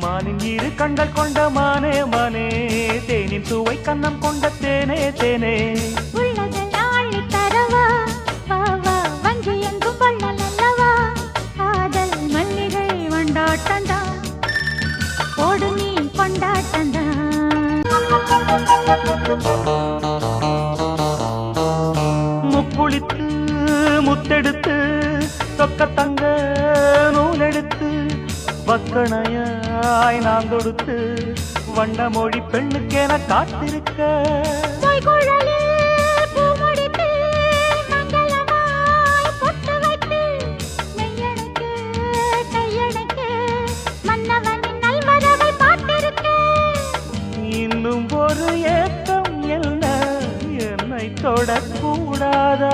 மானின் இரு கண்கள் கொண்ட மானே மானே தேனின் சுவை கண்ணம் கொண்ட தேனே தேனே உள்ளதெல்லாம் அள்ளித் தரவா வா வா வஞ்சி எங்கும் வள்ளல் அல்லவா காதல் மல்லிகை வண்டாட்டந்தா போடு நீ கொண்டாட்டந்தா முக்குளித்து முத்தெடுத்து தொக்க தங்க நூலெடுத்து வக்கணையாய் நான் தொடுத்து வண்ண மொழி பெண்ணுக்கென காத்திருக்க இன்னும் ஒரு ஏக்கம் என்ன என்னை தொடக்கூடாதா